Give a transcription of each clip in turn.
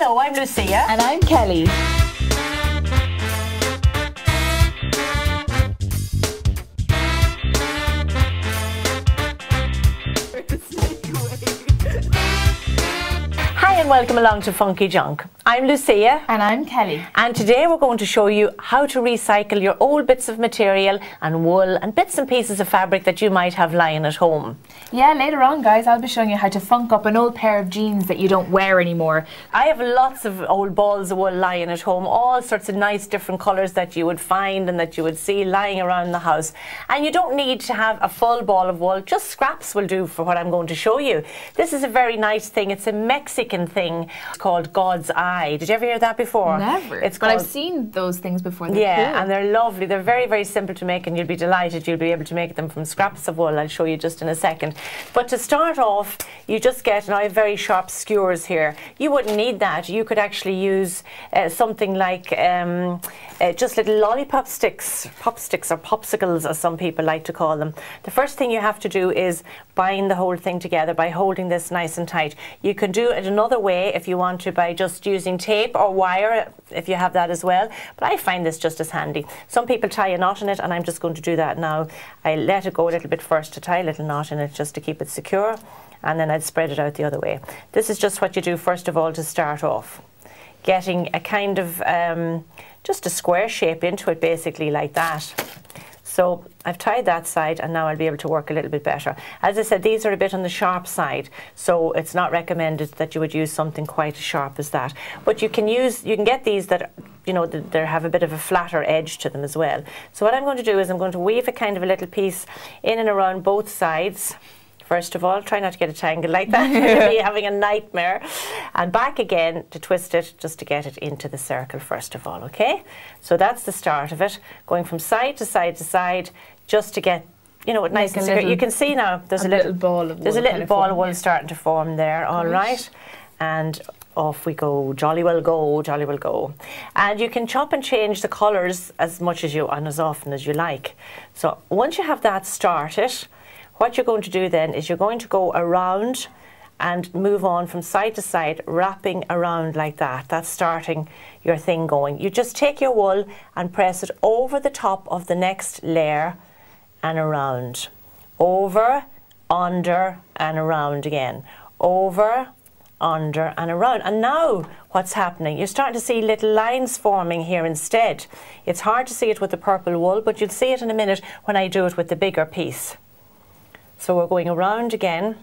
Hello, I'm Lucia. And I'm Kelly. Hi and welcome along to Funky Junk. I'm Lucia. And I'm Kelly. And today we're going to show you how to recycle your old bits of material and wool and bits and pieces of fabric that you might have lying at home. Yeah, later on, guys, I'll be showing you how to funk up an old pair of jeans that you don't wear anymore. I have lots of old balls of wool lying at home, all sorts of nice different colours that you would find and that you would see lying around the house. And you don't need to have a full ball of wool, just scraps will do for what I'm going to show you. This is a very nice thing. It's a Mexican thing called God's Eye. Did you ever hear that before? Never. But I've seen those things before. They're cool. And they're lovely. They're very, very simple to make, and you'll be delighted you'll be able to make them from scraps of wool. I'll show you just in a second. But to start off, you just get, and I have very sharp skewers here. You wouldn't need that. You could actually use something like just little lollipop sticks, popsticks or popsicles as some people like to call them. The first thing you have to do is bind the whole thing together by holding this nice and tight. You can do it another way if you want to, by just using tape or wire if you have that as well, but I find this just as handy. Some people tie a knot in it, and I'm just going to do that now. I let it go a little bit first to tie a little knot in it just to keep it secure, and then I'd spread it out the other way. This is just what you do first of all to start off, getting a kind of just a square shape into it, basically like that. So I've tied that side, and now I'll be able to work a little bit better. As I said, these are a bit on the sharp side, so it's not recommended that you would use something quite as sharp as that. But you can get these that, you know, they have a bit of a flatter edge to them as well. So what I'm going to do is I'm going to weave a kind of a little piece in and around both sides. First of all, try not to get a tangle like that. You'll be having a nightmare. And back again to twist it, just to get it into the circle first of all, okay? So that's the start of it, going from side to side to side, just to get, you know, nice and secure. You can see now there's a little ball of wool. There's a little ball of wool starting to form there, all right? And off we go, jolly well go, jolly well go. And you can chop and change the colours as much as you and as often as you like. So once you have that started, what you're going to do then is you're going to go around and move on from side to side, wrapping around like that. That's starting your thing going. You just take your wool and press it over the top of the next layer and around. Over, under, and around again. Over, under, and around. And now what's happening? You're starting to see little lines forming here instead. It's hard to see it with the purple wool, but you'll see it in a minute when I do it with the bigger piece. So we're going around again,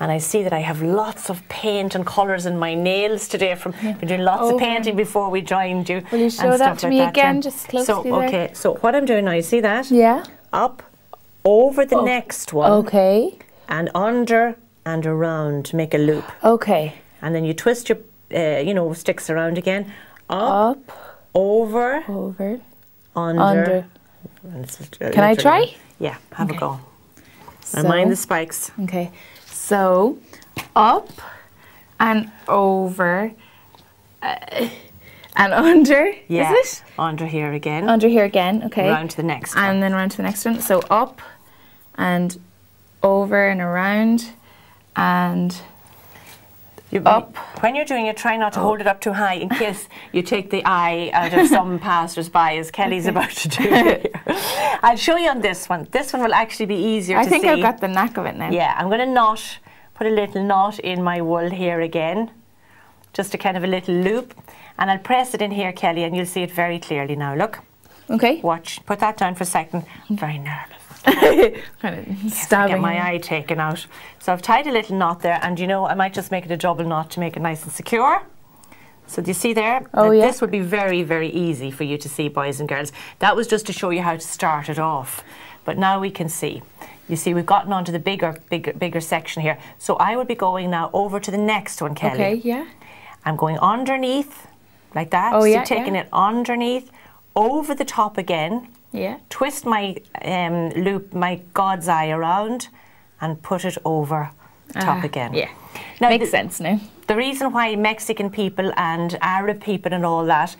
and I see that I have lots of paint and colours in my nails today from doing lots of painting before we joined you. Will you show that to me again, just closely so, okay, so what I'm doing now, you see that? Yeah. Up, over the next one. Okay. And under and around to make a loop. Okay. And then you twist your, you know, sticks around again. Up, over, under. Can I try? Yeah, have a go. And mind the spikes. Okay, so up and over and under. Yeah, is it? Under here again. Under here again, okay. Round to the next one. And then round to the next one. So up and over and around and up. When you're doing it, try not to hold it up too high in case you take the eye out of some passers-by, as Kelly's about to do here. I'll show you on this one. This one will actually be easier to see. I think I've got the knack of it now. Yeah, I'm going to put a little knot in my wool here again, just a kind of a little loop, and I'll press it in here, Kelly, and you'll see it very clearly now. Look. Okay. Watch. Put that down for a second. I'm very nervous. Kind of stabbing. Get my eye taken out. So I've tied a little knot there, and you know, I might just make it a double knot to make it nice and secure. So do you see there? Oh, yeah. This would be very, very easy for you to see, boys and girls. That was just to show you how to start it off. But now we can see. You see, we've gotten onto the bigger section here. So I would be going now over to the next one, Kelly. Okay, yeah. I'm going underneath, like that. Oh, yeah. So taking it underneath, over the top again. Yeah. Twist my loop, my God's Eye around, and put it over top again. Yeah. Now, makes sense now. The reason why Mexican people and Arab people and all that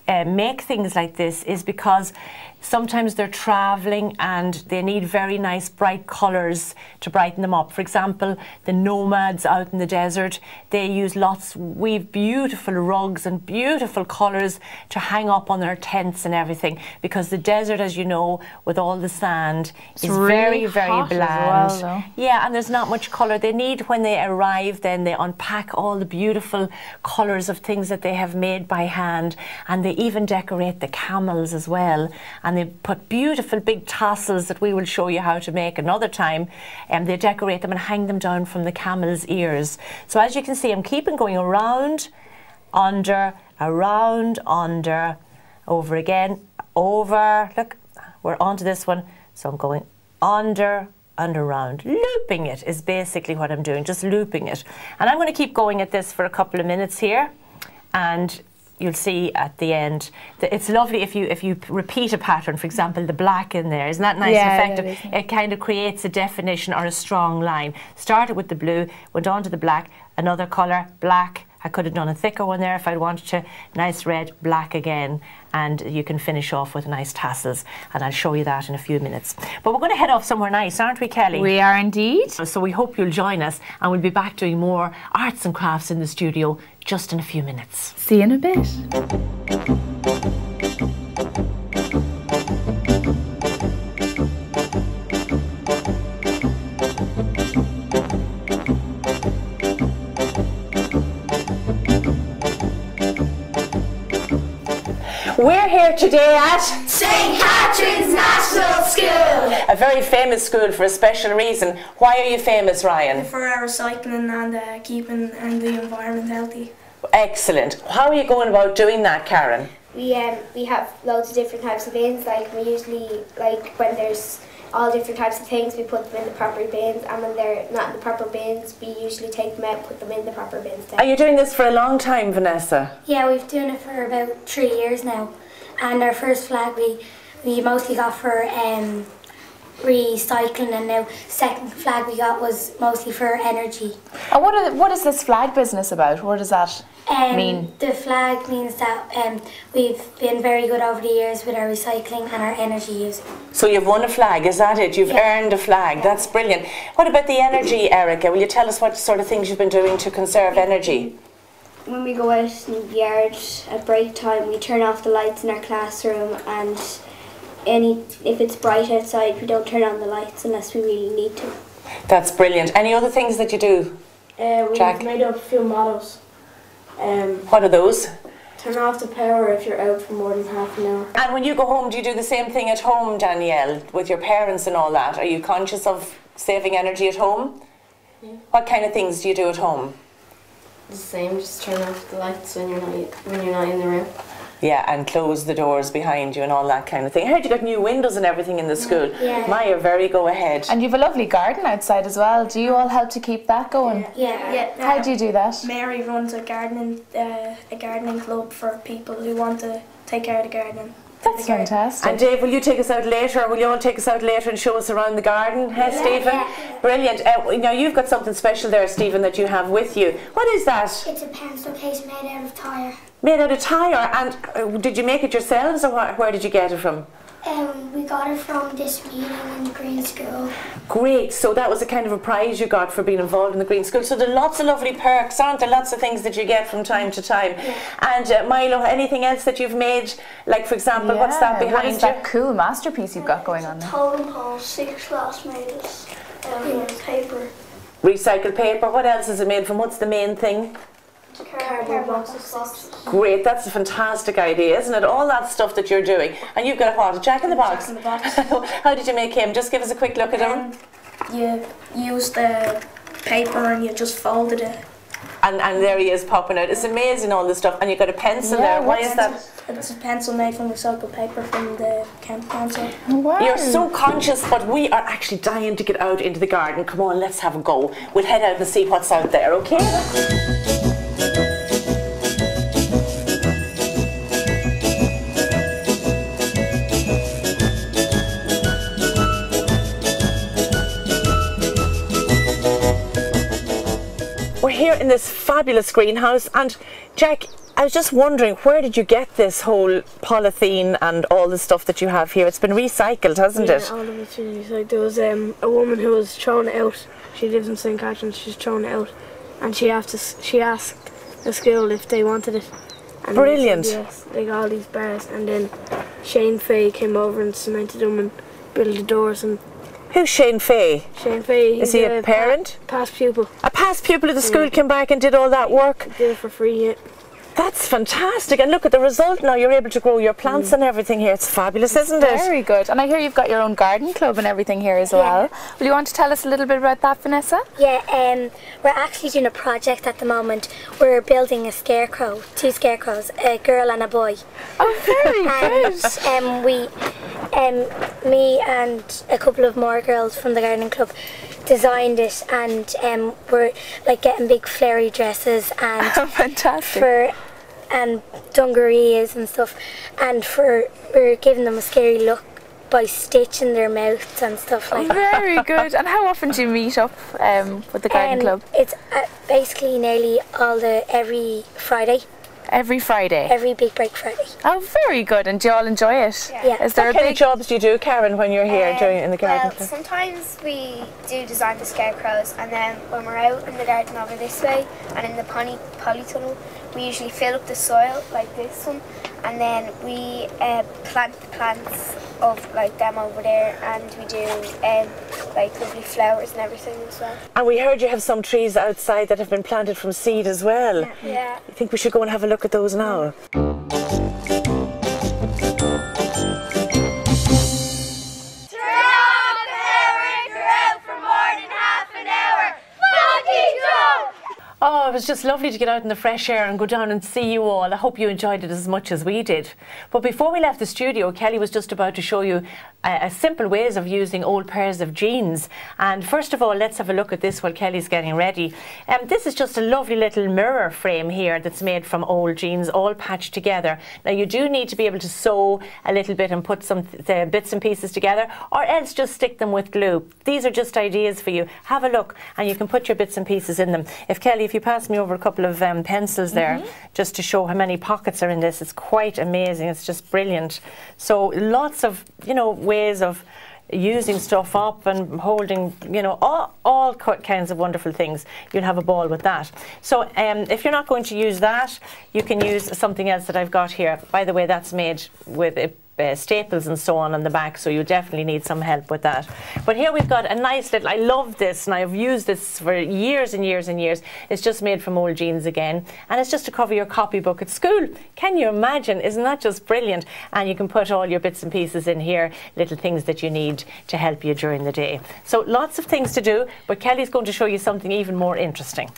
make things like this is because sometimes they're traveling and they need very nice bright colors to brighten them up. For example, the nomads out in the desert, they use weave beautiful rugs and beautiful colors to hang up on their tents and everything, because the desert, as you know, with all the sand, is really very bland. As well, yeah, and there's not much color. They need, when they arrive, then they unpack all the beautiful colors of things that they have made by hand, and they even decorate the camels as well, and they put beautiful big tassels that we will show you how to make another time, and they decorate them and hang them down from the camel's ears. So as you can see, I'm keeping going around, under, around, under, over again, over, look, we're onto this one, so I'm going under and around. Looping it is basically what I'm doing, just looping it. And I'm going to keep going at this for a couple of minutes here, and you'll see at the end that it's lovely if you repeat a pattern. For example, the black in there, isn't that nice and effective? It kind of creates a definition or a strong line. Started with the blue, went on to the black, another colour, black. I could have done a thicker one there if I wanted to. Nice red, black again, and you can finish off with nice tassels, and I'll show you that in a few minutes. But we're going to head off somewhere nice, aren't we, Kelly? We are indeed. So we hope you'll join us, and we'll be back doing more arts and crafts in the studio just in a few minutes. See you in a bit. We're here today at St. Catherine's National School. a very famous school for a special reason. Why are you famous, Ryan? For our recycling and keeping the environment healthy. Excellent. How are you going about doing that, Karen? We have loads of different types of bins. Like we usually, like when there's all different types of things, we put them in the proper bins, and when they're not in the proper bins, we usually take them out and put them in the proper bins then. Are you doing this for a long time, Vanessa? Yeah, we've been doing it for about 3 years now, and our first flag we mostly got for recycling, and now second flag we got was mostly for energy. And what is this flag business about? What does that mean? The flag means that we've been very good over the years with our recycling and our energy use. So you've won a flag, is that it? You've earned a flag. That's brilliant. What about the energy, Erica? Will you tell us what sort of things you've been doing to conserve energy? When we go out in the yard at break time, we turn off the lights in our classroom, and if it's bright outside, we don't turn on the lights unless we really need to. That's brilliant. Any other things that you do? We've made up a few mottos. What are those? Turn off the power if you're out for more than half an hour. And when you go home, do you do the same thing at home, Danielle, with your parents and all that? Are you conscious of saving energy at home? Yeah. What kind of things do you do at home? The same, just turn off the lights when you're not in the room. Yeah, and close the doors behind you and all that kind of thing. I heard you got new windows and everything in the school. Yeah. Maya, very go ahead. And you've a lovely garden outside as well. Do you all help to keep that going? Yeah. How do you do that? Mary runs a gardening club for people who want to take care of the garden. That's fantastic. And Dave, will you take us out later, or will you all take us out later and show us around the garden? Hey, Stephen? Yeah. Brilliant. Now you've got something special there, Stephen, that you have with you. What is that? It's a pencil case made out of tyre. Made out of tyre. And did you make it yourselves, or where did you get it from? We got it from this meeting in the Green School. Great, so that was a kind of a prize you got for being involved in the Green School. So there are lots of lovely perks, aren't there? Lots of things that you get from time to time. Yeah. And Milo, anything else that you've made? Like, for example, what's that behind what is you? that cool masterpiece you've got going on there? Totem pole, 6 classmates, paper. Recycled paper. What else is it made from? What's the main thing? Cardboard boxes. Great, that's a fantastic idea, isn't it? All that stuff that you're doing. And you've got a what? A Jack in the Box? Jack in the Box. How did you make him? Just give us a quick look at him. You use the paper and you just folded it. And there he is popping out. It's amazing, all this stuff. And you've got a pencil there. Why is that? It's a pencil made from recycled paper from the camp council. Wow. You're so conscious, but we are actually dying to get out into the garden. Come on, let's have a go. We'll head out and see what's out there, okay? We're here in this fabulous greenhouse, and Jack, I was just wondering, where did you get this whole polythene and all the stuff that you have here? It's been recycled, hasn't it? Yeah, all of it's been recycled. There was a woman who was throwing it out. She lives in St. Catherine's. She's throwing it out, and she asked the school if they wanted it. And Brilliant. They said yes, they got all these bars, and then Shane Fay came over and cemented them and built the doors. And Who's Shane Fay? Shane Fay, Is he a parent? Past pupil. A past pupil of the school came back and did all that work? Did it for free, yeah. That's fantastic. And look at the result now. You're able to grow your plants and everything here. It's fabulous, isn't it? Very good. And I hear you've got your own garden club and everything here as well. Will you want to tell us a little bit about that, Vanessa? Yeah, we're actually doing a project at the moment. We're building a scarecrow, 2 scarecrows, a girl and a boy. Oh, very good. Me and a couple of more girls from the gardening club designed it, and we're like getting big flary dresses and Fantastic. and dungarees and stuff, and we're giving them a scary look by stitching their mouths and stuff like that. Very good. And how often do you meet up with the garden club? It's basically nearly every Friday. Every Friday? Every Big Break Friday. Oh, very good. And do you all enjoy it? Yeah. Is there What a kind big of jobs do you do, Karen, when you're here in the garden Well, club? sometimes we do design the scarecrows, and then when we're out in the garden over this way and in the polytunnel, we usually fill up the soil like this one, and then we plant the plants of like them over there, and we do like lovely flowers and everything as well. And we heard you have some trees outside that have been planted from seed as well. Yeah. I think we should go and have a look at those now. Oh, it was just lovely to get out in the fresh air and go down and see you all. I hope you enjoyed it as much as we did. But before we left the studio, Kelly was just about to show you simple ways of using old pairs of jeans. And first of all, let's have a look at this while Kelly's getting ready. This is just a lovely little mirror frame here that's made from old jeans, all patched together. Now, you do need to be able to sew a little bit and put some bits and pieces together, or else just stick them with glue. These are just ideas for you. Have a look, and you can put your bits and pieces in them. If you pass me over a couple of pencils there, just to show how many pockets are in this, it's quite amazing. It's just brilliant. So lots of, ways of using stuff up and holding, all kinds of wonderful things. You'll have a ball with that. So if you're not going to use that, you can use something else that I've got here. By the way, that's made with staples and so on the back, so you definitely need some help with that. But here we've got a nice little, I love this, and I've used this for years and years and years. It's just made from old jeans again, and it's just to cover your copybook at school. Can you imagine? Isn't that just brilliant? And you can put all your bits and pieces in here, little things that you need to help you during the day. So lots of things to do, but Kelly's going to show you something even more interesting.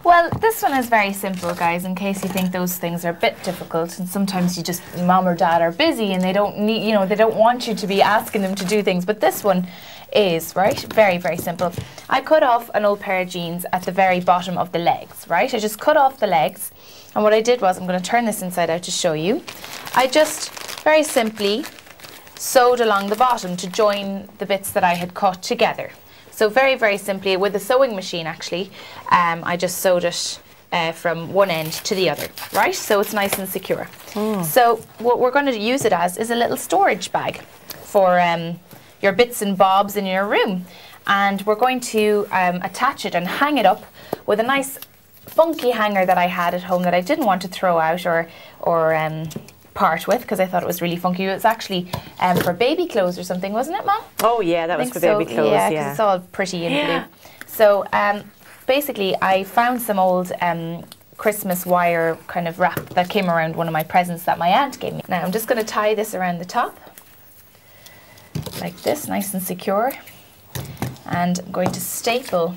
Well, this one is very simple, guys, in case you think those things are a bit difficult, and sometimes mom or dad are busy and they don't need, they don't want you to be asking them to do things, but this one is, right, very, very simple. I cut off an old pair of jeans at the very bottom of the legs, right? I just cut off the legs, and what I did was, I'm going to turn this inside out to show you. I just very simply sewed along the bottom to join the bits that I had cut together. So very, very simply, with a sewing machine actually, I just sewed it from one end to the other, right? So it's nice and secure. So what we're going to use it as is a little storage bag for your bits and bobs in your room. And we're going to attach it and hang it up with a nice funky hanger that I had at home that I didn't want to throw out or part with, because I thought it was really funky. It was actually for baby clothes or something, wasn't it, Mom? Oh yeah, that was for baby clothes. Yeah, because it's all pretty and blue. So basically, I found some old Christmas wire kind of wrap that came around one of my presents that my aunt gave me. Now I'm just going to tie this around the top like this, nice and secure, and I'm going to staple.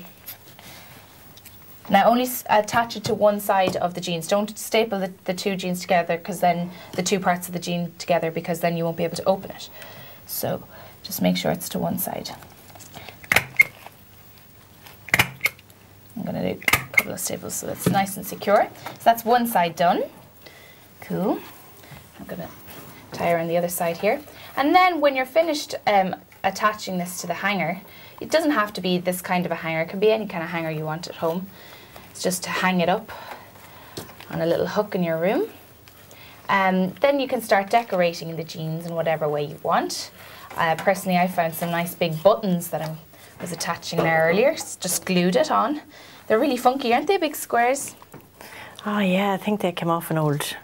Now only attach it to one side of the jeans. Don't staple the two jeans together, because then the two parts of the jean together, because then you won't be able to open it. So just make sure it's to one side. I'm going to do a couple of staples so it's nice and secure. So that's one side done. Cool. I'm going to tie around the other side here. And then when you're finished attaching this to the hanger, it doesn't have to be this kind of a hanger. It can be any kind of hanger you want at home. It's just to hang it up on a little hook in your room. Then you can start decorating the jeans in whatever way you want. Personally, I found some nice big buttons that I was attaching there earlier. Just glued it on. They're really funky, aren't they, big squares? Oh yeah, I think they came off an old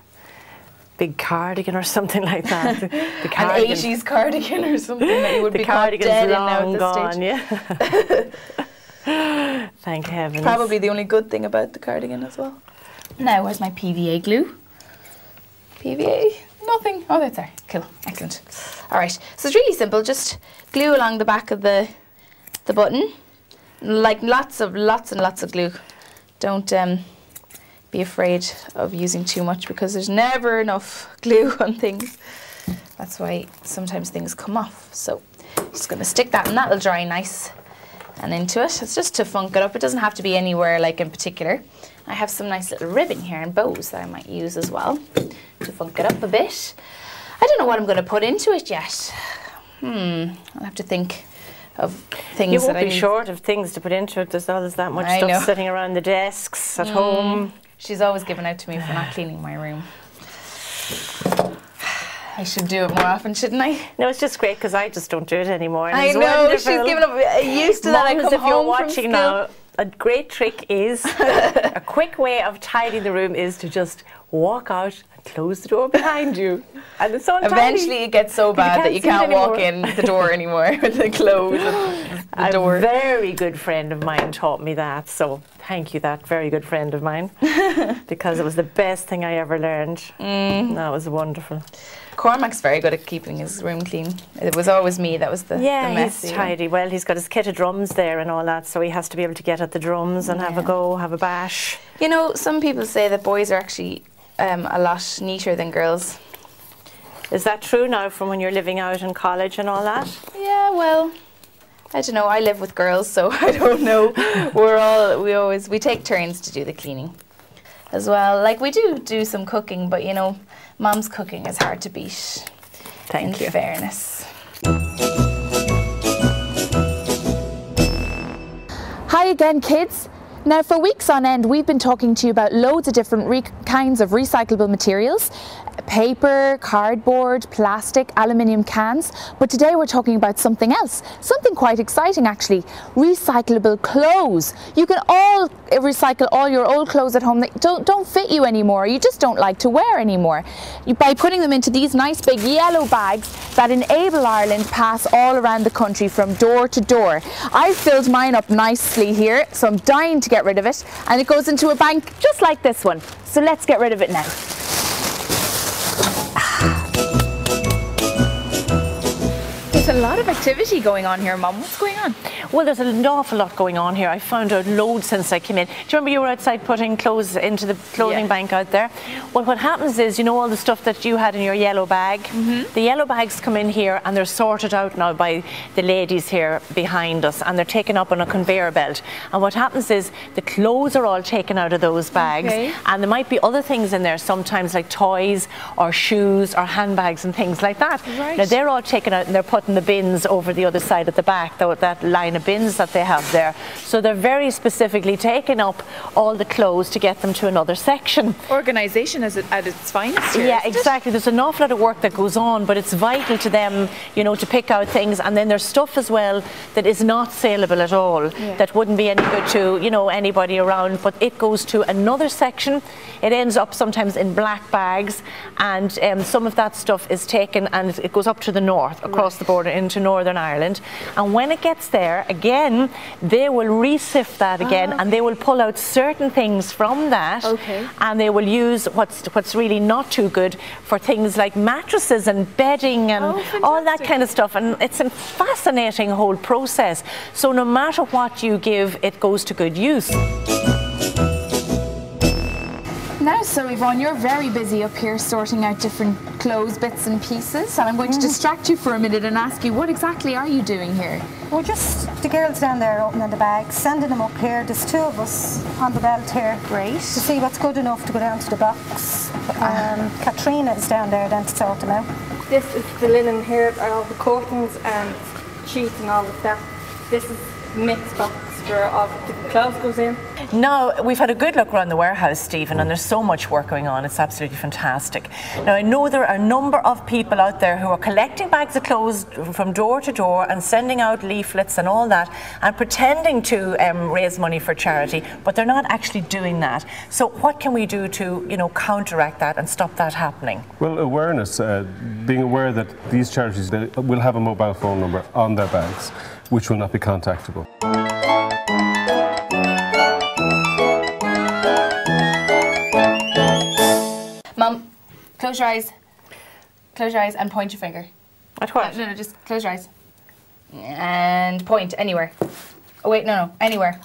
big cardigan or something like that. The An 80s cardigan or something that you would be caught dead in now at this stage. Yeah. Thank heavens. Probably the only good thing about the cardigan as well. Now, where's my PVA glue? PVA? Nothing. Oh, that's there. Cool. Excellent. All right. So it's really simple. Just glue along the back of the button. Like lots and lots of glue. Don't be afraid of using too much because there's never enough glue on things. That's why sometimes things come off. So just going to stick that and that'll dry nice and into it. It's just to funk it up. It doesn't have to be anywhere like in particular. I have some nice little ribbon here and bows that I might use as well to funk it up a bit. I don't know what I'm going to put into it yet. I'll have to think of things you that won't I be need. short of things to put into it. There's always that much I stuff know. sitting around the desks at home. She's always given out to me for not cleaning my room. I should do it more often, shouldn't I? No, it's just great because I just don't do it anymore. And I it's know, wonderful. she's given up, used to that. I Mums, come if you're home watching from now, a great trick is, a quick way of tidying the room is to just walk out and close the door behind you. And it's all Eventually it gets so bad that you can't walk in the door anymore with the clothes and the door. A very good friend of mine taught me that, so thank you, that very good friend of mine, because it was the best thing I ever learned. That was wonderful. Cormac's very good at keeping his room clean. It was always me that was the messy he's tidy. Well, he's got his kit of drums there and all that, so he has to be able to get at the drums and have a go, have a bash. You know, some people say that boys are actually a lot neater than girls. Is that true now from when you're living out in college and all that? Yeah, well, I don't know. I live with girls, so I don't know. We take turns to do the cleaning as well. Like we do some cooking, but you know, Mom's cooking is hard to beat. Thank you. In fairness. Hi again, kids. Now, for weeks on end, we've been talking to you about loads of different kinds of recyclable materials. Paper, cardboard, plastic, aluminium cans. But today we're talking about something else. Something quite exciting actually. Recyclable clothes. You can all recycle all your old clothes at home that don't fit you anymore, you just don't like to wear anymore. By putting them into these nice big yellow bags that Enable Ireland pass all around the country from door to door. I've filled mine up nicely here, so I'm dying to get rid of it. And it goes into a bank just like this one. So let's get rid of it now. There's a lot of activity going on here, Mum. What's going on? Well, there's an awful lot going on here. I found out loads since I came in. Do you remember you were outside putting clothes into the clothing bank out there? Well, what happens is, you know all the stuff that you had in your yellow bag? The yellow bags come in here and they're sorted out now by the ladies here behind us, and they're taken up on a conveyor belt. And what happens is the clothes are all taken out of those bags, and there might be other things in there sometimes, like toys or shoes or handbags and things like that. Now they're all taken out and they're put in the bins over the other side at the back, that line of bins that they have there. So they're very specifically taking up all the clothes to get them to another section. Organisation is at its finest here. Yeah, exactly. There's an awful lot of work that goes on, but it's vital to them, you know, to pick out things. And then there's stuff as well that is not saleable at all, that wouldn't be any good to, you know, anybody around, but it goes to another section. It ends up sometimes in black bags, and some of that stuff is taken and it goes up to the north, across the border into Northern Ireland. And when it gets there, again, they will re-sift that again, and they will pull out certain things from that, and they will use what's really not too good for things like mattresses and bedding and all that kind of stuff. And it's a fascinating whole process. So no matter what you give, it goes to good use. Now, so Yvonne, you're very busy up here sorting out different clothes, bits and pieces, and I'm going to distract you for a minute and ask you, what exactly are you doing here? Well, just the girls down there opening the bags, sending them up here. There's two of us on the belt here. Great. To see what's good enough to go down to the box. Katrina is down there then to sort them out. This is the linen here, all the curtains and sheets and all the stuff. This is mixed box after the cloth goes in. Now, we've had a good look around the warehouse, Stephen, and there's so much work going on. It's absolutely fantastic. Now, I know there are a number of people out there who are collecting bags of clothes from door to door and sending out leaflets and all that and pretending to raise money for charity, but they're not actually doing that. So what can we do to, you know, counteract that and stop that happening? Well, awareness, being aware that these charities will have a mobile phone number on their bags, which will not be contactable. Mum, close your eyes. Close your eyes and point your finger. At what? No, just close your eyes. And point anywhere. Oh wait, no, anywhere.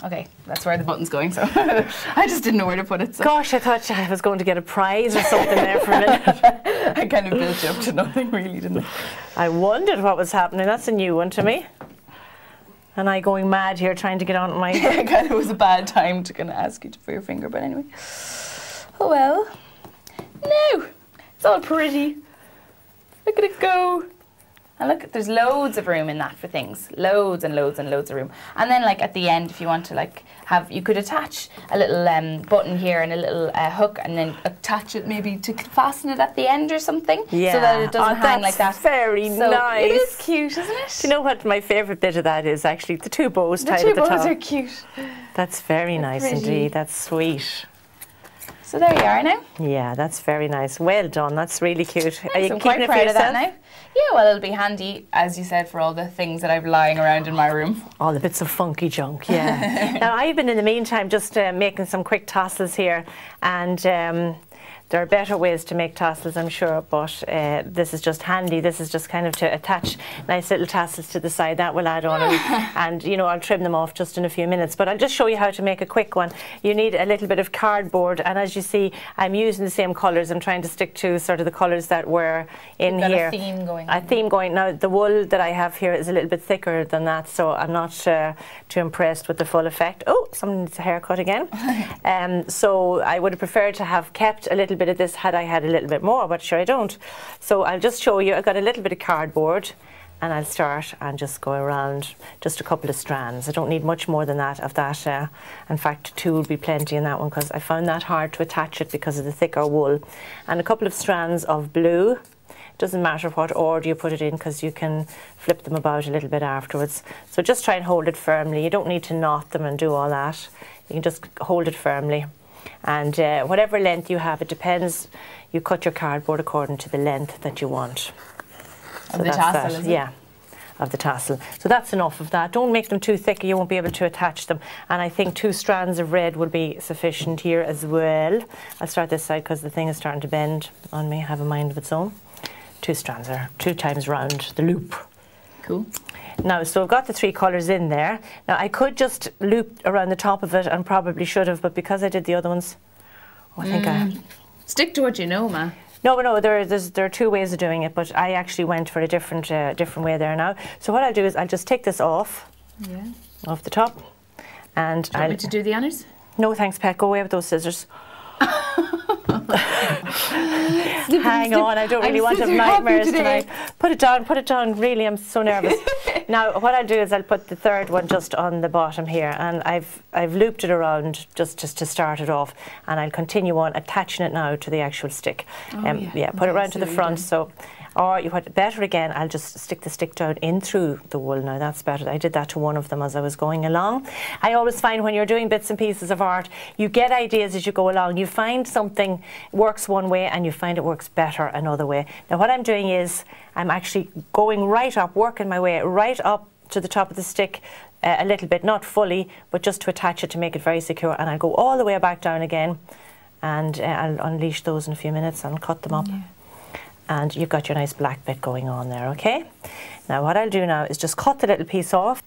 Okay, that's where the button's going, so I just didn't know where to put it. So. Gosh, I thought I was going to get a prize or something there for a minute. I kind of built you up to nothing really, didn't I? I wondered what was happening. That's a new one to me. And I going mad here trying to get on my... It kind of was a bad time to kind of ask you for your finger, but anyway. Oh well. No, it's all pretty. Look at it go. And look, there's loads of room in that for things. Loads and loads and loads of room. And then like at the end, if you want to like have, you could attach a little button here and a little hook and then attach it maybe to fasten it at the end or something. Yeah. So that it doesn't hang like that. Very nice. It is cute, isn't it? Do you know what my favourite bit of that is actually? The two bows tied The at two the top. bows are cute. That's very nice pretty. indeed. That's sweet. So there you are now. Yeah, that's very nice. Well done. That's really cute. Are you I'm keeping quite it for proud of that yourself? now. Yeah, well, it'll be handy, as you said, for all the things that I've lying around in my room. All the bits of funky junk, yeah. Now, I've been in the meantime just making some quick tassels here, and there are better ways to make tassels, I'm sure, but this is just handy. This is just kind of to attach nice little tassels to the side. That will add on, and you know, I'll trim them off just in a few minutes. But I'll just show you how to make a quick one. You need a little bit of cardboard, and as you see, I'm using the same colours. I'm trying to stick to sort of the colours that were in You've got here. a theme going. A theme going. Now, the wool that I have here is a little bit thicker than that, so I'm not too impressed with the full effect. Oh, someone needs a haircut again. So I would have preferred to have kept a little bit of this had I had a little bit more, but sure I don't. So I'll just show you. I've got a little bit of cardboard, and I'll start and just go around just a couple of strands. I don't need much more than that of that. In fact, 2 will be plenty in that one because I found that hard to attach it because of the thicker wool. And a couple of strands of blue. Doesn't matter what order you put it in because you can flip them about a little bit afterwards. So just try and hold it firmly. You don't need to knot them and do all that. You can just hold it firmly. And whatever length you have, it depends. You cut your cardboard according to the length that you want. Of the tassel, is it? Yeah, of the tassel. So that's enough of that. Don't make them too thick, you won't be able to attach them. And I think 2 strands of red will be sufficient here as well. I'll start this side because the thing is starting to bend on me, have a mind of its own. 2 strands are 2 times round the loop. Cool. Now, so I've got the 3 colours in there. Now, I could just loop around the top of it and probably should have, but because I did the other ones, I think I... Stick to what you know, Ma. No, there are 2 ways of doing it, but I actually went for a different way there now. So what I'll do is I'll just take this off, off the top, and Do you want me to do the honours? No, thanks, Pat. Go away with those scissors. Hang on, I don't really want to have nightmares tonight. Put it down, really, I'm so nervous. Now, what I'll do is I'll put the 3rd one just on the bottom here, and I've looped it around just to start it off, and I'll continue on attaching it now to the actual stick. Yeah, put it round to the front, so... Or you put better again, I'll just stick the stick down in through the wool. Now that's better. I did that to one of them as I was going along. I always find when you're doing bits and pieces of art, you get ideas as you go along. You find something works one way and you find it works better another way. Now what I'm doing is I'm actually going right up, working my way right up to the top of the stick a little bit, not fully, but just to attach it to make it very secure. And I'll go all the way back down again, and I'll unleash those in a few minutes and I'll cut them up. Yeah. And you've got your nice black bit going on there, okay? Now what I'll do now is just cut the little piece off.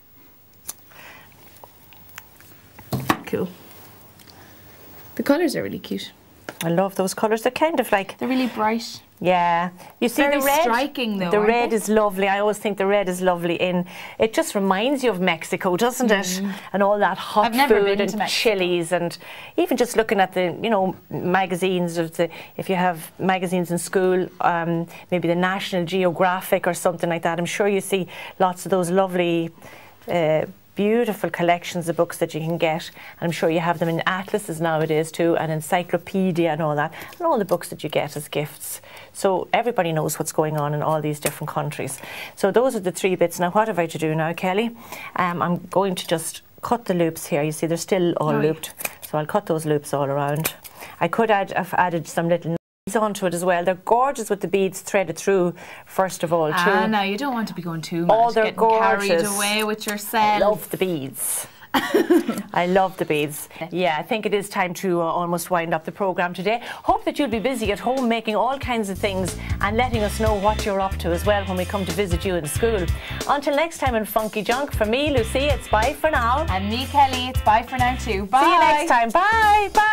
Cool. The colours are really cute. I love those colours. They're kind of like... They're really bright. Yeah. You see Very the red? striking though, the aren't red they? is lovely. I always think the red is lovely in... It just reminds you of Mexico, doesn't it? And all that hot I've never food been and to Mexico. chilies, and even just looking at the, you know, magazines of the... If you have magazines in school, maybe the National Geographic or something like that, I'm sure you see lots of those lovely... beautiful collections of books that you can get. I'm sure you have them in atlases nowadays too, and encyclopedia and all that, and all the books that you get as gifts. So everybody knows what's going on in all these different countries. So those are the 3 bits. Now what have I to do now, Kelly? I'm going to just cut the loops here. You see they're still all looped, so I'll cut those loops all around. I could have added some little onto it as well. They're gorgeous with the beads threaded through, first of all, too. No, you don't want to be going too much. Oh, they're getting gorgeous. Carried away with yourself. I love the beads. I love the beads. Yeah, I think it is time to almost wind up the programme today. Hope that you'll be busy at home making all kinds of things and letting us know what you're up to as well when we come to visit you in school. Until next time in Funky Junk, for me, Lucy, it's bye for now. And me, Kelly, it's bye for now too. Bye. See you next time. Bye. Bye.